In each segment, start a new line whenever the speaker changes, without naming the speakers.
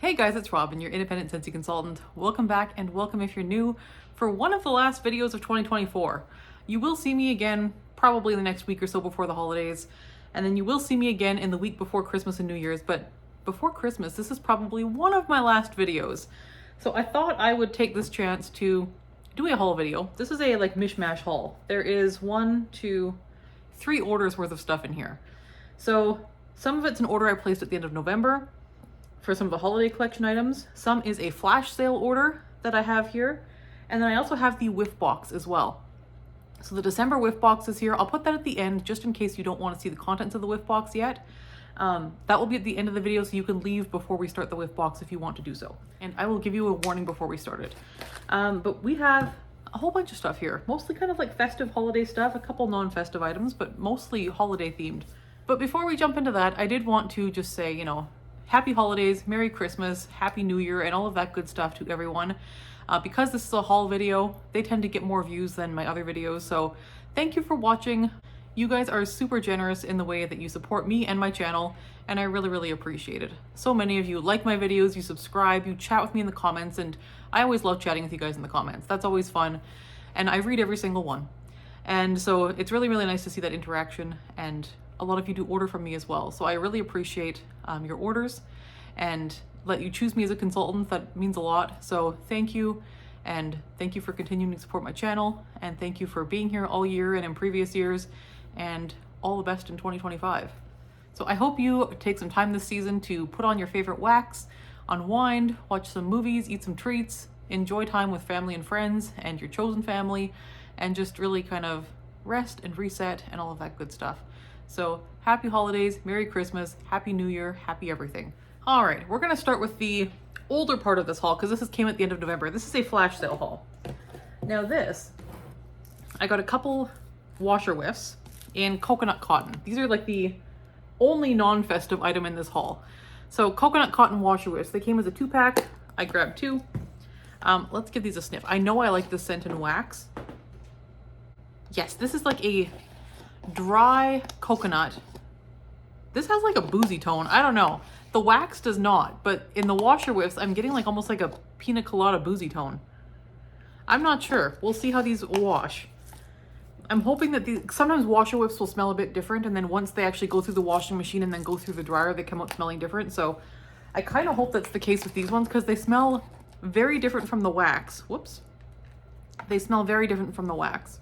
Hey guys, it's Robyn, your independent Scentsy consultant. Welcome back and welcome if you're new for one of the last videos of 2024. You will see me again probably the next week or so before the holidays, and then you will see me again in the week before Christmas and New Year's, but before Christmas, this is probably one of my last videos. So I thought I would take this chance to do a haul video. This is a mishmash haul. There is 3 orders worth of stuff in here. So some of it's an order I placed at the end of November for some of the holiday collection items. Some is a flash sale order that I have here. And then I also have the whiff box as well. So the December whiff box is here. I'll put that at the end just in case you don't want to see the contents of the whiff box yet. That will be at the end of the video, so you can leave before we start the whiff box if you want to do so. And I will give you a warning before we start it. But we have a whole bunch of stuff here, mostly kind of like festive holiday stuff, a couple non-festive items, but mostly holiday themed. But before we jump into that, I did want to just say, Happy holidays, Merry Christmas, Happy New Year, and all of that good stuff to everyone. Because this is a haul video, they tend to get more views than my other videos, so thank you for watching. You guys are super generous in the way that you support me and my channel, and I really, really appreciate it. So many of you like my videos, you subscribe, you chat with me in the comments, and I always love chatting with you guys in the comments. That's always fun, and I read every single one. And so it's really, really nice to see that interaction, and a lot of you do order from me as well. So I really appreciate your orders and let you choose me as a consultant. That means a lot. So thank you. And thank you for continuing to support my channel. And thank you for being here all year and in previous years. And all the best in 2025. So I hope you take some time this season to put on your favorite wax, unwind, watch some movies, eat some treats, enjoy time with family and friends and your chosen family, and just really kind of rest and reset and all of that good stuff. So happy holidays, Merry Christmas, Happy New Year, happy everything. All right, we're gonna start with the older part of this haul because came at the end of November. This is a flash sale haul. Now I got a couple washer whiffs in coconut cotton. These are like the only non-festive item in this haul. So coconut cotton washer whiffs. They came as a 2-pack. I grabbed 2. Let's give these a sniff. I know I like the scent in wax. Yes, this is like a dry coconut. This has like a boozy tone. I don't know. The wax does not, but in the washer whiffs, I'm getting almost like a pina colada boozy tone. I'm not sure. We'll see how these wash. I'm hoping that sometimes washer whiffs will smell a bit different, and then once they actually go through the washing machine and then go through the dryer, they come out smelling different. So I kind of hope that's the case with these ones because they smell very different from the wax. Whoops. They smell very different from the wax.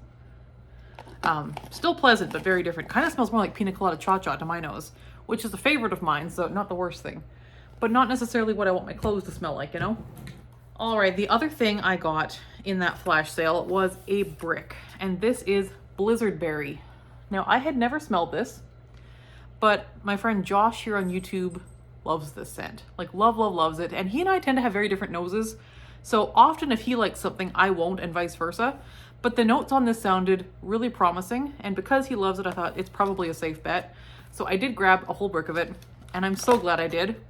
Still pleasant, but very different. Kind of smells more like pina colada cha-cha to my nose, which is a favorite of mine, so not the worst thing. But not necessarily what I want my clothes to smell like, All right, the other thing I got in that flash sale was a brick, and this is Blizzard Berry. Now, I had never smelled this, but my friend Josh here on YouTube loves this scent. Loves it, and he and I tend to have very different noses, so often if he likes something, I won't, and vice versa. But the notes on this sounded really promising, and because he loves it, I thought it's probably a safe bet. So I did grab a whole brick of it, and I'm so glad I did.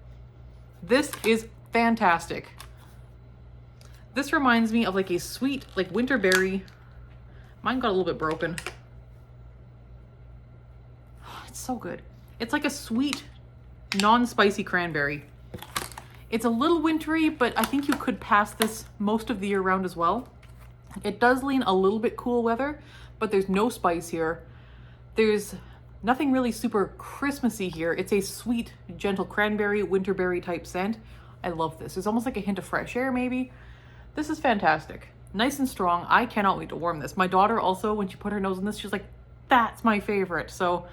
This is fantastic. This reminds me of a sweet, winter berry. Mine got a little bit broken. It's so good. It's like a sweet, non-spicy cranberry. It's a little wintry, but I think you could pass this most of the year round as well. It does lean a little bit cool weather, but there's no spice here. There's nothing really super Christmassy here. It's a sweet, gentle cranberry, winterberry type scent. I love this. There's almost like a hint of fresh air maybe. This is fantastic. Nice and strong. I cannot wait to warm this. My daughter also, when she put her nose in this, she's like, that's my favorite. So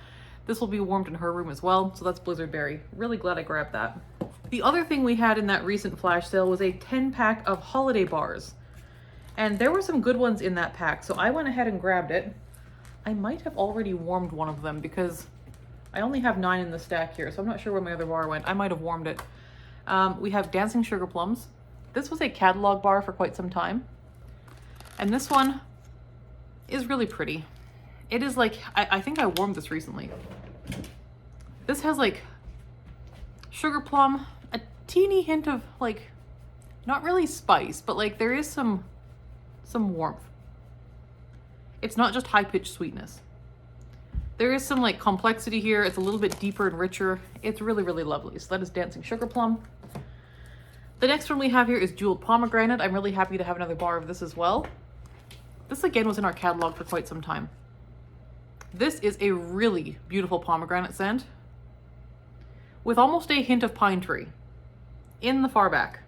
this will be warmed in her room as well. So that's Blizzard Berry. Really glad I grabbed that. The other thing we had in that recent flash sale was a 10-pack of holiday bars. And there were some good ones in that pack, so I went ahead and grabbed it. I might have already warmed one of them because I only have 9 in the stack here, so I'm not sure where my other bar went. I might have warmed it. We have Dancing Sugar Plums. This was a catalog bar for quite some time. And this one is really pretty. It is I think I warmed this recently. This has sugar plum, a teeny hint of not really spice, but there is some warmth. It's not just high-pitched sweetness. There is some complexity here. It's a little bit deeper and richer. It's really, really lovely. So that is Dancing Sugar Plum. The next one we have here is Jeweled Pomegranate. I'm really happy to have another bar of this as well. This again was in our catalog for quite some time. This is a really beautiful pomegranate scent with almost a hint of pine tree in the far back.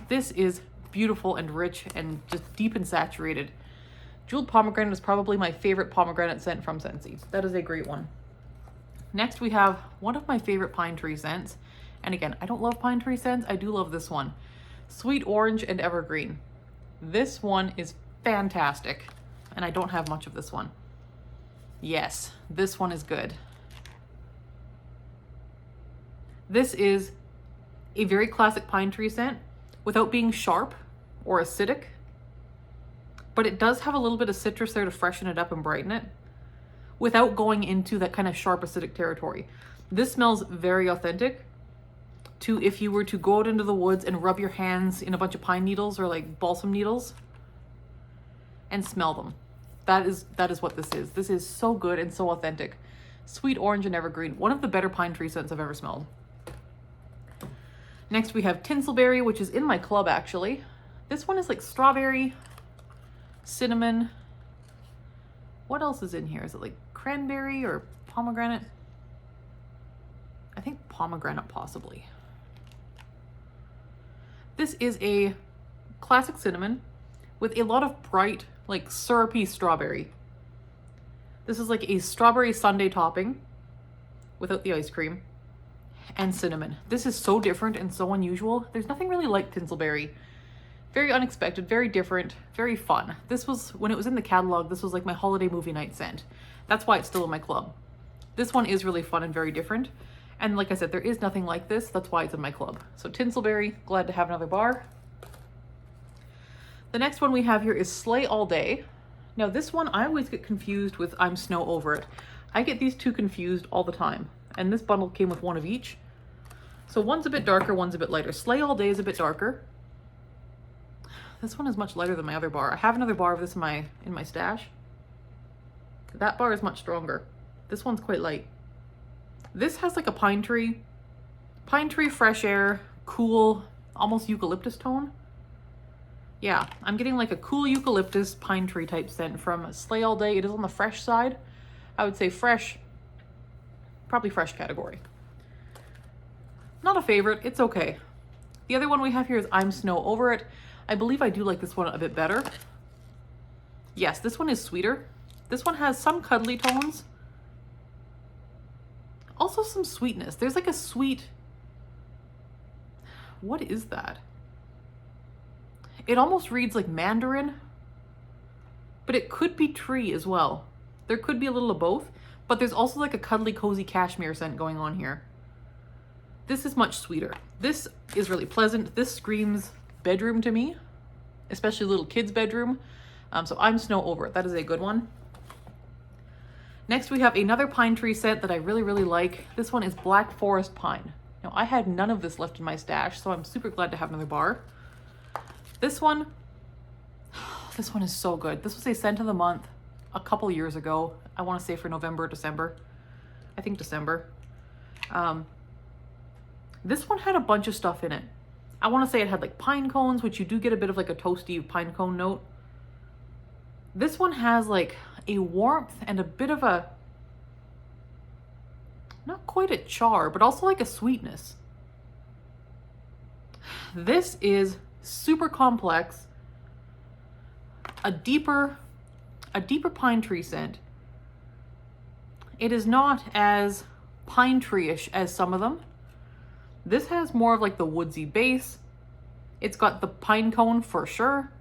This is beautiful and rich and just deep and saturated. Jeweled Pomegranate is probably my favorite pomegranate scent from Scentsy. That is a great one. Next we have one of my favorite pine tree scents. And again, I don't love pine tree scents. I do love this one. Sweet Orange and Evergreen. This one is fantastic. And I don't have much of this one. Yes, this one is good. This is a very classic pine tree scent without being sharp or acidic. But it does have a little bit of citrus there to freshen it up and brighten it without going into that kind of sharp acidic territory. This smells very authentic to if you were to go out into the woods and rub your hands in a bunch of pine needles or like balsam needles and smell them. That is what this is. This is so good and so authentic. Sweet Orange and Evergreen, one of the better pine tree scents I've ever smelled. Next we have Tinselberry, which is in my club actually. This one is like strawberry, cinnamon. What else is in here? Is it like cranberry or pomegranate? I think pomegranate possibly. This is a classic cinnamon with a lot of bright, like syrupy strawberry. This is like a strawberry sundae topping without the ice cream and cinnamon. This is so different and so unusual. There's nothing really like Tinselberry. Very unexpected, very different, very fun. This was, when it was in the catalog, this was like my holiday movie night scent. That's why it's still in my club. This one is really fun and very different. And like I said, there is nothing like this. That's why it's in my club. So Tinselberry, glad to have another bar. The next one we have here is Slay All Day. Now this one, I always get confused with I'm Snow Over It. I get these two confused all the time. And this bundle came with one of each. So one's a bit darker, one's a bit lighter. Slay All Day is a bit darker. This one is much lighter than my other bar. I have another bar of this in my stash. That bar is much stronger. This one's quite light. This has like a pine tree, fresh air, cool, almost eucalyptus tone. Yeah, I'm getting like a cool eucalyptus pine tree type scent from Slay All Day. It is on the fresh side. I would say fresh, probably fresh category. Not a favorite, it's okay. The other one we have here is I'm Snow Over It. I believe I do like this one a bit better. Yes, this one is sweeter. This one has some cuddly tones. Also some sweetness. There's like a sweet, what is that? It almost reads like mandarin, but it could be tree as well. There could be a little of both, but there's also like a cuddly, cozy cashmere scent going on here. This is much sweeter. This is really pleasant. This screams bedroom to me, especially little kids' bedroom. So I'm Snow Over It. That is a good one. Next, we have another pine tree scent that I really, really like. This one is Black Forest Pine. Now, I had none of this left in my stash, so I'm super glad to have another bar. This one is so good. This was a scent of the month a couple years ago. I want to say for November, December. I think December. This one had a bunch of stuff in it. I want to say it had like pine cones, which you do get a bit of like a toasty pine cone note. This one has like a warmth and a bit of a, not quite a char, but also like a sweetness. This is super complex, a deeper pine tree scent. It is not as pine tree-ish as some of them. This has more of like the woodsy base. It's got the pine cone for sure.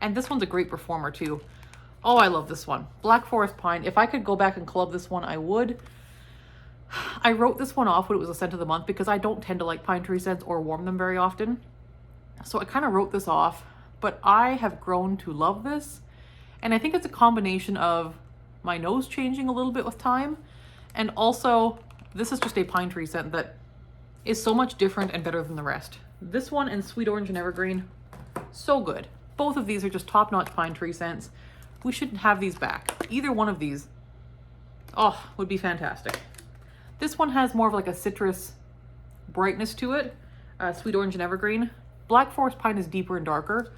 And this one's a great performer too. Oh, I love this one. Black Forest Pine. If I could go back and club this one, I would. I wrote this one off when it was a scent of the month because I don't tend to like pine tree scents or warm them very often. So I kind of wrote this off, but I have grown to love this. And I think it's a combination of my nose changing a little bit with time. And also, this is just a pine tree scent that is so much different and better than the rest. This one and Sweet Orange and Evergreen, so good. Both of these are just top-notch pine tree scents. We should have these back. Either one of these, oh, would be fantastic. This one has more of like a citrus brightness to it. Sweet Orange and Evergreen. Black Forest Pine is deeper and darker.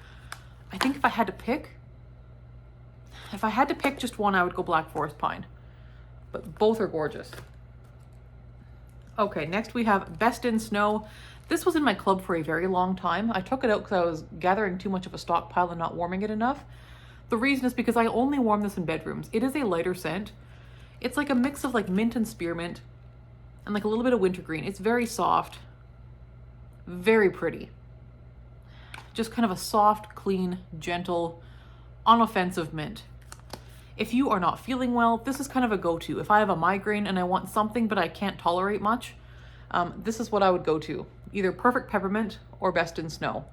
I think if I had to pick just one, I would go Black Forest Pine. But both are gorgeous. Okay, next we have Best in Snow. This was in my club for a very long time. I took it out because I was gathering too much of a stockpile and not warming it enough. The reason is because I only warm this in bedrooms. It is a lighter scent. It's like a mix of like mint and spearmint and like a little bit of wintergreen. It's very soft, very pretty. Just kind of a soft, clean, gentle, unoffensive mint. If you are not feeling well, this is kind of a go-to. If I have a migraine and I want something but I can't tolerate much, this is what I would go to. Either Perfect Peppermint or Best in Snow.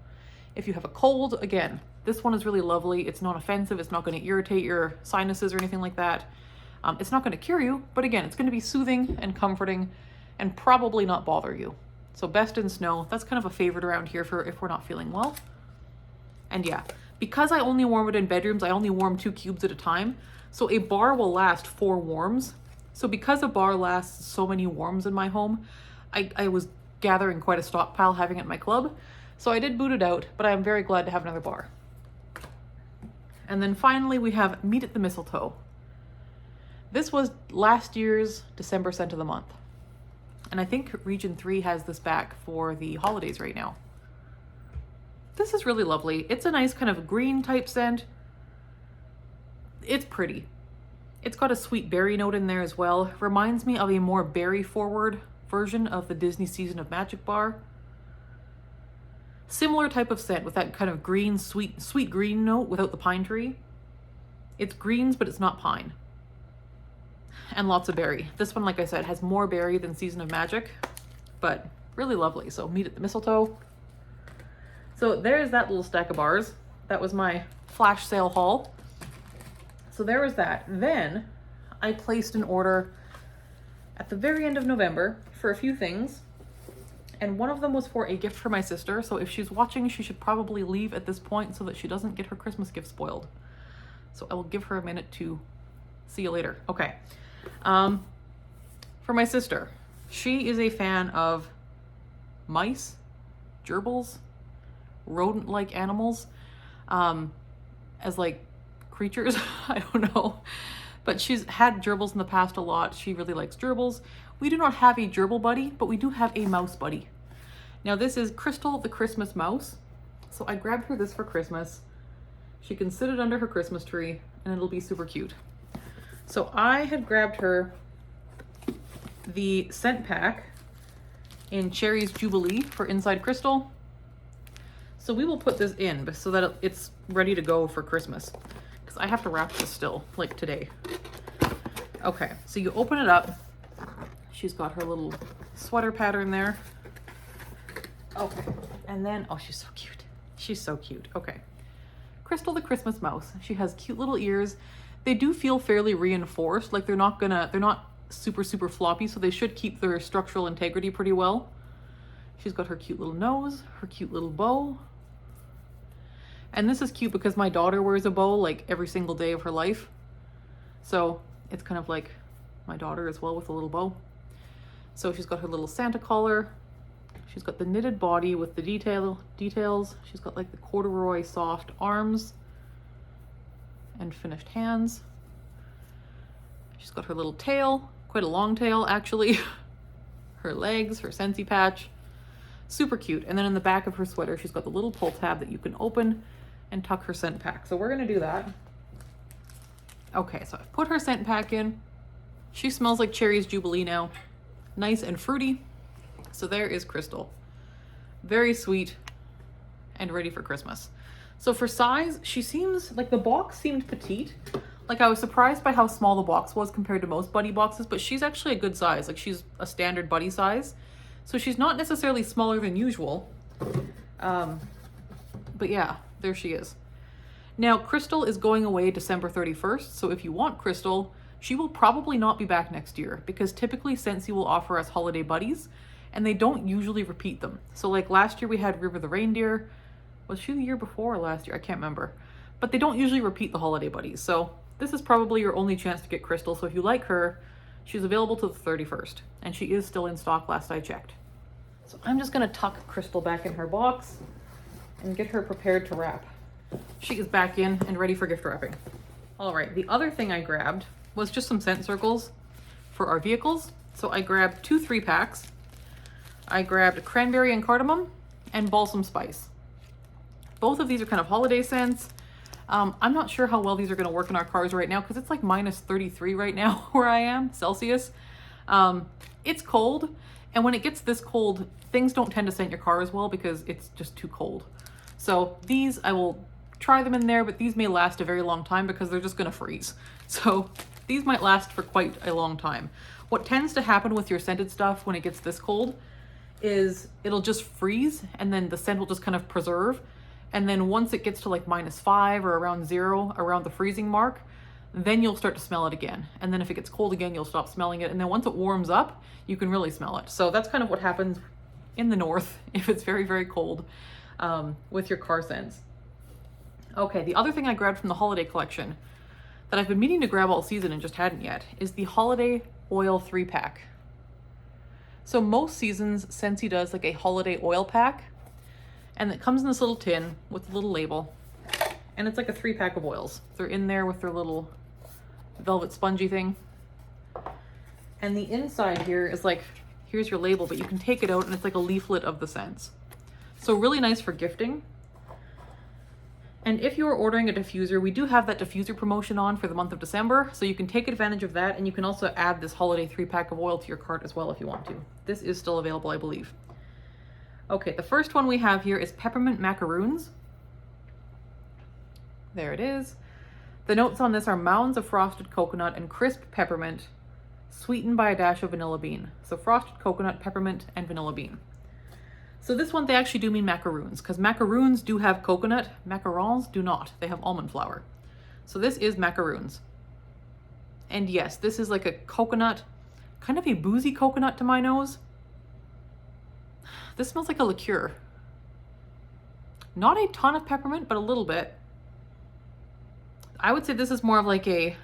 If you have a cold, again, this one is really lovely. It's not offensive. It's not going to irritate your sinuses or anything like that. It's not going to cure you, but again, it's going to be soothing and comforting and probably not bother you. So Best in Snow, that's kind of a favorite around here for if we're not feeling well. And yeah, because I only warm it in bedrooms, I only warm 2 cubes at a time. So a bar will last 4 warms. So because a bar lasts so many warms in my home, I was gathering quite a stockpile having it in my club. So I did boot it out, but I'm very glad to have another bar. And then finally we have Meet at the Mistletoe. This was last year's December scent of the month. And I think Region 3 has this back for the holidays right now. This is really lovely. It's a nice kind of green type scent. It's pretty. It's got a sweet berry note in there as well. Reminds me of a more berry forward version of the Disney Season of Magic bar. Similar type of scent with that kind of green, sweet green note without the pine tree. It's greens, but it's not pine. And lots of berry. This one, like I said, has more berry than Season of Magic, but really lovely. So Meet at the Mistletoe. So there's that little stack of bars. That was my flash sale haul. So there was that. Then I placed an order at the very end of November for a few things. And one of them was for a gift for my sister. So if she's watching, she should probably leave at this point so that she doesn't get her Christmas gift spoiled. So I will give her a minute to see you later. Okay. For my sister, she is a fan of mice, gerbils, rodent-like animals, as like creatures. I don't know. But she's had gerbils in the past a lot. She really likes gerbils. We do not have a gerbil buddy, but we do have a mouse buddy. Now this is Crystal the Christmas mouse. So I grabbed her this for Christmas. She can sit it under her Christmas tree and it'll be super cute. So I had grabbed her the scent pack in Cherry's Jubilee for Inside Crystal. So we will put this in so that it's ready to go for Christmas. Because I have to wrap this still, like today. Okay, so you open it up. She's got her little sweater pattern there. Okay, and then, oh, she's so cute. She's so cute. Okay. Crystal the Christmas mouse. She has cute little ears. They do feel fairly reinforced. Like they're not super floppy, so they should keep their structural integrity pretty well. She's got her cute little nose, her cute little bow. And this is cute because my daughter wears a bow like every single day of her life. So it's kind of like my daughter as well with a little bow. So she's got her little Santa collar. She's got the knitted body with the details. She's got like the corduroy soft arms and finished hands. She's got her little tail, quite a long tail actually. Her legs, her Scentsy patch. Super cute. And then in the back of her sweater, she's got the little pull tab that you can open and tuck her scent pack. So we're gonna do that. Okay, so I've put her scent pack in. She smells like Cherry's Jubilee now. Nice and fruity. So there is Crystal. Very sweet and ready for Christmas. So for size, she seems like the box seemed petite. Like I was surprised by how small the box was compared to most buddy boxes, but she's actually a good size. Like she's a standard buddy size. So she's not necessarily smaller than usual. But yeah, there she is. Now, Crystal is going away December 31st. So if you want Crystal, she will probably not be back next year because typically Scentsy will offer us holiday buddies and they don't usually repeat them. So like last year we had River the Reindeer. Was she the year before or last year? I can't remember. But they don't usually repeat the holiday buddies. So this is probably your only chance to get Crystal. So if you like her, she's available till the 31st and she is still in stock last I checked. So I'm just gonna tuck Crystal back in her box and get her prepared to wrap. She is back in and ready for gift wrapping. All right, the other thing I grabbed was just some scent circles for our vehicles. So I grabbed 2 3-packs. I grabbed cranberry and cardamom and balsam spice. Both of these are kind of holiday scents. I'm not sure how well these are gonna work in our cars right now because it's like -33 right now where I am, Celsius. It's cold, and when it gets this cold, things don't tend to scent your car as well because it's just too cold. So these, I will try them in there, but these may last a very long time because they're just gonna freeze. So these might last for quite a long time. What tends to happen with your scented stuff when it gets this cold is it'll just freeze and then the scent will just kind of preserve. And then once it gets to like -5 or around 0, around the freezing mark, then you'll start to smell it again. And then if it gets cold again, you'll stop smelling it. And then once it warms up, you can really smell it. So that's kind of what happens in the north if it's very, very cold with your car scents. Okay, the other thing I grabbed from the holiday collection that I've been meaning to grab all season and just hadn't yet is the holiday oil 3-pack. So most seasons, Scentsy does like a holiday oil pack, and it comes in this little tin with a little label, and it's like a 3-pack of oils. They're in there with their little velvet spongy thing. And the inside here is like, here's your label, but you can take it out and it's like a leaflet of the scents. So really nice for gifting. And if you are ordering a diffuser, we do have that diffuser promotion on for the month of December, so you can take advantage of that, and you can also add this holiday 3-pack of oil to your cart as well if you want to. This is still available, I believe. Okay, the first one we have here is peppermint macaroons. There it is. The notes on this are mounds of frosted coconut and crisp peppermint, sweetened by a dash of vanilla bean. So frosted coconut, peppermint, and vanilla bean. So this one, they actually do mean macaroons, because macaroons do have coconut, macarons do not. They have almond flour. So this is macaroons. And yes, this is like a coconut, kind of a boozy coconut to my nose. This smells like a liqueur. Not a ton of peppermint, but a little bit. I would say this is more of like a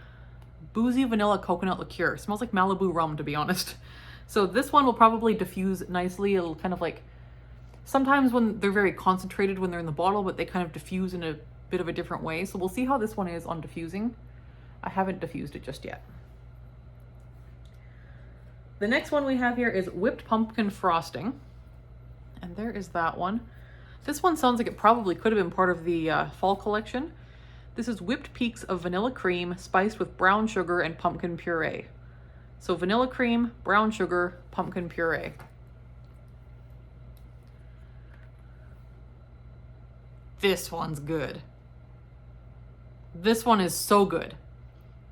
boozy vanilla coconut liqueur. It smells like Malibu rum, to be honest. So this one will probably diffuse nicely. It'll kind of like, sometimes when they're very concentrated when they're in the bottle, but they kind of diffuse in a bit of a different way. So we'll see how this one is on diffusing. I haven't diffused it just yet. The next one we have here is whipped pumpkin frosting. And there is that one. This one sounds like it probably could have been part of the fall collection. This is whipped peaks of vanilla cream spiced with brown sugar and pumpkin puree. So vanilla cream, brown sugar, pumpkin puree. This one's good. This one is so good.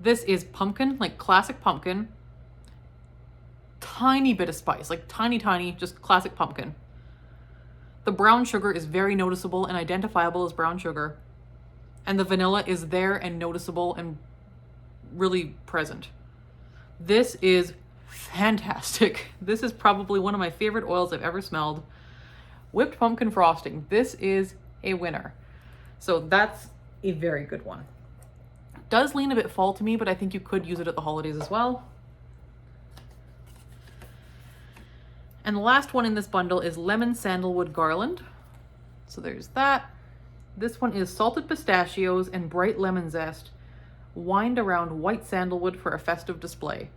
This is pumpkin, like classic pumpkin. Tiny bit of spice, like tiny, just classic pumpkin. The brown sugar is very noticeable and identifiable as brown sugar. And the vanilla is there and noticeable and really present. This is fantastic. This is probably one of my favorite oils I've ever smelled. Whipped pumpkin frosting. This is a winner. So that's a very good one. Does lean a bit fall to me, but I think you could use it at the holidays as well. And the last one in this bundle is lemon sandalwood garland. So there's that. This one is salted pistachios and bright lemon zest, wined around white sandalwood for a festive display.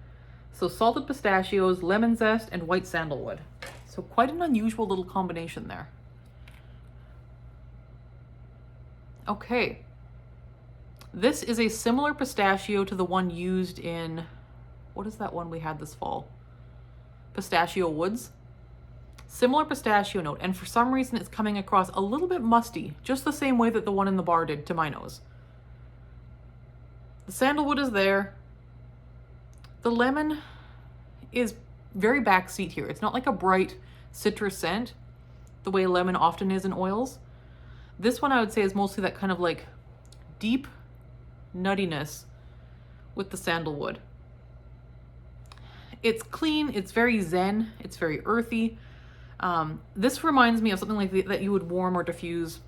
So salted pistachios, lemon zest, and white sandalwood. So quite an unusual little combination there. Okay. This is a similar pistachio to the one used in, what is that one we had this fall? Pistachio Woods. Similar pistachio note, and for some reason it's coming across a little bit musty, just the same way that the one in the bar did to my nose. The sandalwood is there. The lemon is very backseat here. It's not like a bright citrus scent, the way lemon often is in oils. This one I would say is mostly that kind of like deep nuttiness with the sandalwood. It's clean, it's very zen, it's very earthy. This reminds me of something like that you would warm or diffuse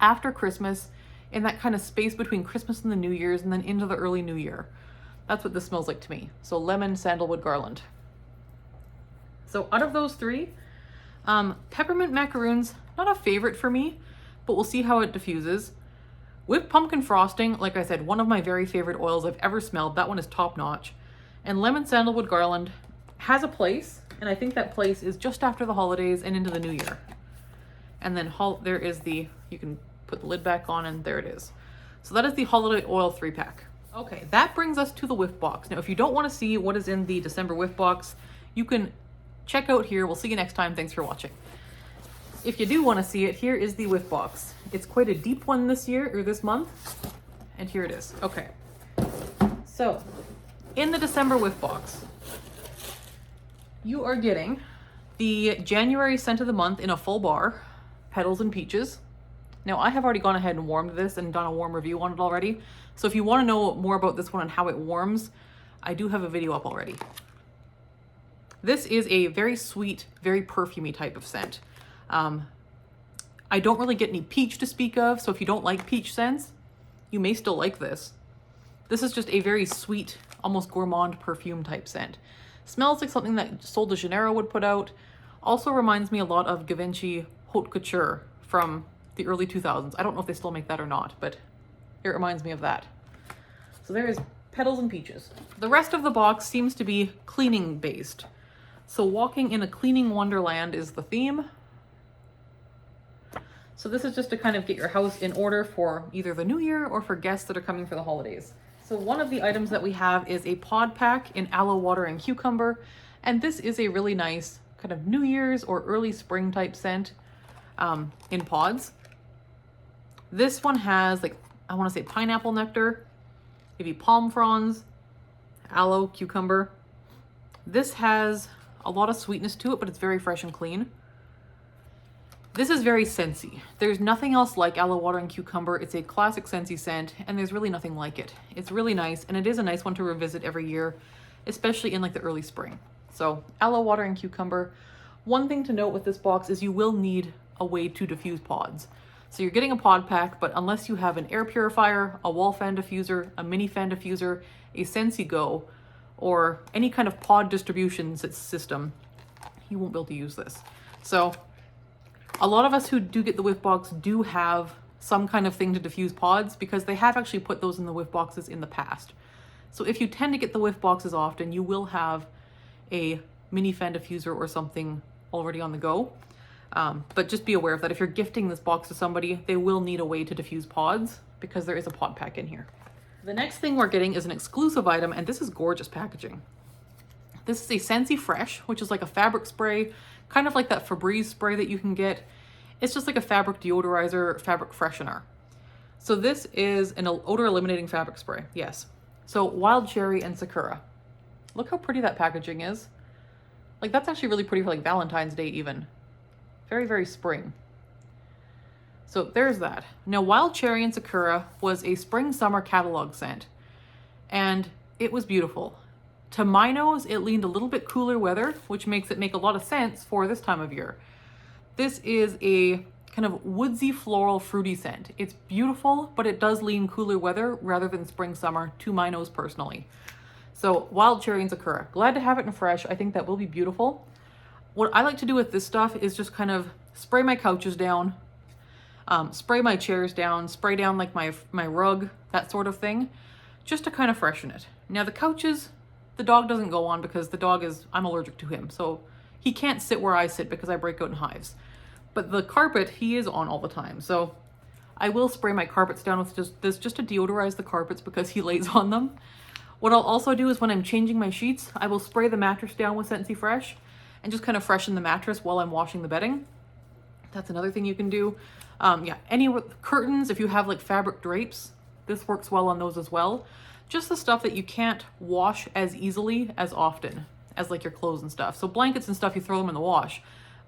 after Christmas, in that kind of space between Christmas and the New Year's, and then into the early New Year. That's what this smells like to me. So lemon, sandalwood, garland. So out of those three, Peppermint macaroons, not a favorite for me, but we'll see how it diffuses. Whipped pumpkin frosting, like I said, one of my very favorite oils I've ever smelled. That one is top notch. And lemon sandalwood garland has a place, and I think that place is just after the holidays and into the new year. And then there is the, you can put the lid back on, and there it is. So that is the holiday oil 3-pack. Okay, that brings us to the whiff box. Now, if you don't want to see what is in the December whiff box, you can check out here. We'll see you next time. Thanks for watching. If you do want to see it, here is the whiff box. It's quite a deep one this year, or this month. And here it is. Okay. So, in the December whiff box, you are getting the January scent of the month in a full bar, Petals and Peaches. Now, I have already gone ahead and warmed this and done a warm review on it already. So if you want to know more about this one and how it warms, I do have a video up already. This is a very sweet, very perfumey type of scent. I don't really get any peach to speak of, so if you don't like peach scents, you may still like this. This is just a very sweet, almost gourmand perfume type scent. Smells like something that Sol de Janeiro would put out. Also reminds me a lot of Givenchy Haute Couture from the early 2000s. I don't know if they still make that or not, but it reminds me of that. So there is Petals and Peaches. The rest of the box seems to be cleaning based. So walking in a cleaning wonderland is the theme. So this is just to kind of get your house in order for either the new year or for guests that are coming for the holidays. So one of the items that we have is a pod pack in aloe water and cucumber. And this is a really nice kind of New Year's or early spring type scent in pods. This one has, like, I want to say pineapple nectar, maybe palm fronds, aloe, cucumber. This has a lot of sweetness to it, but it's very fresh and clean. This is very Scentsy. There's nothing else like aloe water and cucumber. It's a classic Scentsy scent, and there's really nothing like it. It's really nice, and it is a nice one to revisit every year, especially in like the early spring. So aloe water and cucumber. One thing to note with this box is you will need a way to diffuse pods. So you're getting a pod pack, but unless you have an air purifier, a wall fan diffuser, a mini fan diffuser, a Scentsy Go, or any kind of pod distribution system, you won't be able to use this. So a lot of us who do get the whiff box do have some kind of thing to diffuse pods because they have actually put those in the whiff boxes in the past. So if you tend to get the whiff boxes often, you will have a mini fan diffuser or something already on the go. But just be aware of that. If you're gifting this box to somebody, they will need a way to diffuse pods because there is a pod pack in here. The next thing we're getting is an exclusive item, and this is gorgeous packaging. This is a Scentsy Fresh, which is like a fabric spray, kind of like that Febreze spray that you can get. It's just like a fabric deodorizer, fabric freshener. So this is an odor eliminating fabric spray, yes. So wild cherry and sakura. Look how pretty that packaging is. Like, that's actually really pretty for like Valentine's Day even. Very, very spring. So there's that. Now, Wild Cherry and Sakura was a spring-summer catalog scent, and it was beautiful. To my nose, it leaned a little bit cooler weather, which makes it make a lot of sense for this time of year. This is a kind of woodsy, floral, fruity scent. It's beautiful, but it does lean cooler weather rather than spring-summer to my nose personally. So Wild Cherry and Sakura. Glad to have it in fresh. I think that will be beautiful. What I like to do with this stuff is just kind of spray my couches down, spray my chairs down, spray down like my rug, that sort of thing, just to kind of freshen it. Now the couches, the dog doesn't go on because the dog I'm allergic to him. So he can't sit where I sit because I break out in hives. But the carpet, he is on all the time. So I will spray my carpets down with just to deodorize the carpets because he lays on them. What I'll also do is when I'm changing my sheets, I will spray the mattress down with Scentsy Fresh and just kind of freshen the mattress while I'm washing the bedding. That's another thing you can do. Yeah, any curtains, if you have like fabric drapes, this works well on those as well. Just the stuff that you can't wash as easily as often as like your clothes and stuff. So blankets and stuff, you throw them in the wash,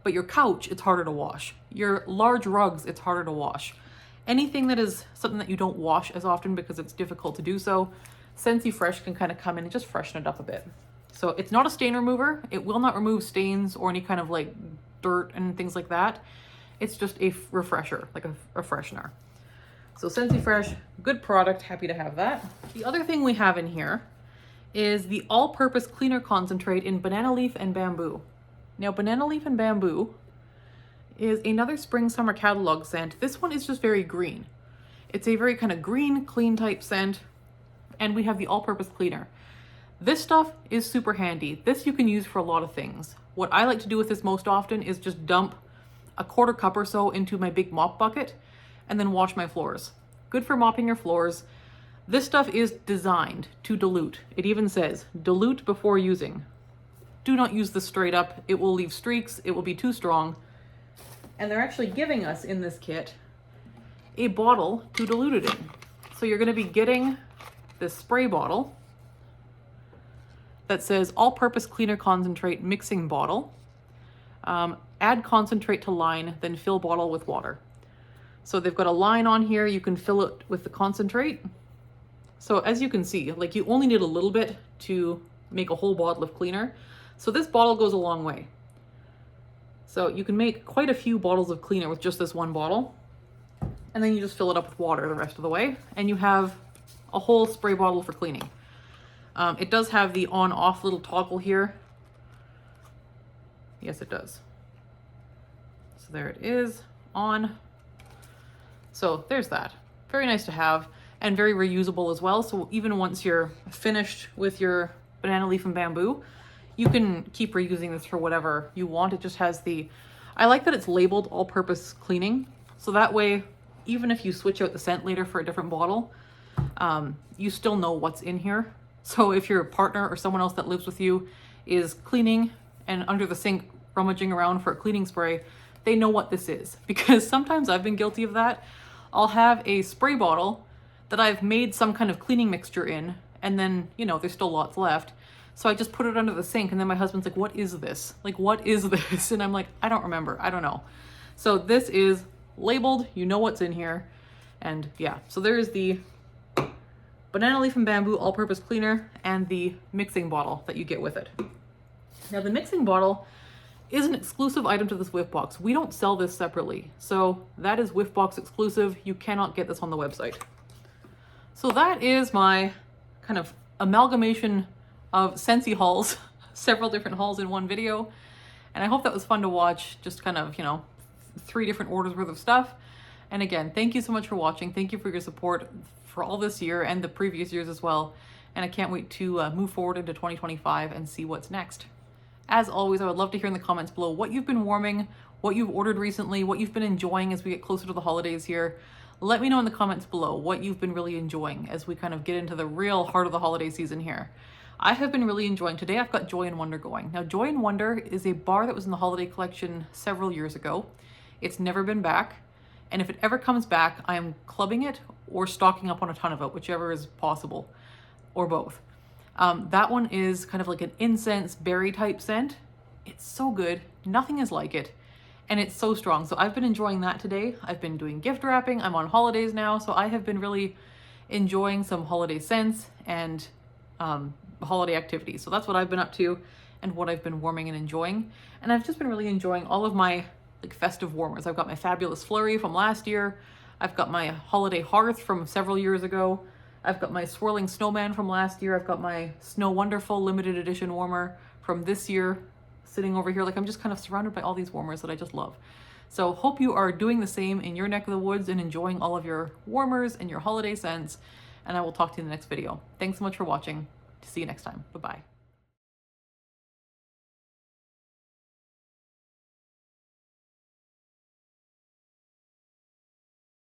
but your couch, it's harder to wash. Your large rugs, it's harder to wash. Anything that is something that you don't wash as often because it's difficult to do so, Scentsy Fresh can kind of come in and just freshen it up a bit. So it's not a stain remover. It will not remove stains or any kind of like dirt and things like that. It's just a refresher, like a freshener. So Scentsy Fresh, good product, happy to have that. The other thing we have in here is the all-purpose cleaner concentrate in banana leaf and bamboo. Now banana leaf and bamboo is another spring summer catalog scent. This one is just very green. It's a very kind of green, clean type scent. And we have the all-purpose cleaner. This stuff is super handy. This you can use for a lot of things. What I like to do with this most often is just dump a quarter cup or so into my big mop bucket and then wash my floors. Good for mopping your floors. This stuff is designed to dilute. It even says, dilute before using. Do not use this straight up. It will leave streaks. It will be too strong. And they're actually giving us in this kit a bottle to dilute it in. So you're going to be getting this spray bottle that says all-purpose cleaner concentrate mixing bottle. Add concentrate to line, then fill bottle with water. So they've got a line on here. You can fill it with the concentrate. So as you can see, like you only need a little bit to make a whole bottle of cleaner. So this bottle goes a long way. So you can make quite a few bottles of cleaner with just this one bottle. And then you just fill it up with water the rest of the way. And you have a whole spray bottle for cleaning. It does have the on-off little toggle here. Yes, it does. So there it is, on. So there's that. Very nice to have and very reusable as well. So even once you're finished with your banana leaf and bamboo, you can keep reusing this for whatever you want. It just has the, I like that it's labeled all-purpose cleaning. So that way, even if you switch out the scent later for a different bottle, you still know what's in here. So if your partner or someone else that lives with you is cleaning and under the sink rummaging around for a cleaning spray, they know what this is. Because sometimes I've been guilty of that. I'll have a spray bottle that I've made some kind of cleaning mixture in, and then, you know, there's still lots left. So I just put it under the sink, and then my husband's like, what is this? Like, what is this? And I'm like, I don't remember. I don't know. So this is labeled. You know what's in here. And yeah, so there is the banana leaf and bamboo all-purpose cleaner and the mixing bottle that you get with it. Now the mixing bottle is an exclusive item to this whiff box. We don't sell this separately. So that is whiff box exclusive. You cannot get this on the website. So that is my kind of amalgamation of Scentsy hauls, several different hauls in one video. And I hope that was fun to watch, just kind of, you know, 3 different orders worth of stuff. And again, thank you so much for watching. Thank you for your support for all this year and the previous years as well. And I can't wait to move forward into 2025 and see what's next. As always, I would love to hear in the comments below what you've been warming, what you've ordered recently, what you've been enjoying as we get closer to the holidays here. Let me know in the comments below what you've been really enjoying as we kind of get into the real heart of the holiday season here. I have been really enjoying, today I've got Joy and Wonder going. Now Joy and Wonder is a bar that was in the holiday collection several years ago. It's never been back. And if it ever comes back, I am clubbing it or stocking up on a ton of it, whichever is possible, or both. That one is kind of like an incense berry type scent. It's so good. Nothing is like it. And it's so strong. So I've been enjoying that today. I've been doing gift wrapping. I'm on holidays now. So I have been really enjoying some holiday scents and holiday activities. So that's what I've been up to and what I've been warming and enjoying. And I've just been really enjoying all of my like festive warmers. I've got my Fabulous Flurry from last year. I've got my Holiday Hearth from several years ago. I've got my Swirling Snowman from last year. I've got my Snow Wonderful limited edition warmer from this year sitting over here. Like I'm just kind of surrounded by all these warmers that I just love. So hope you are doing the same in your neck of the woods and enjoying all of your warmers and your holiday scents. And I will talk to you in the next video. Thanks so much for watching. See you next time. Bye-bye.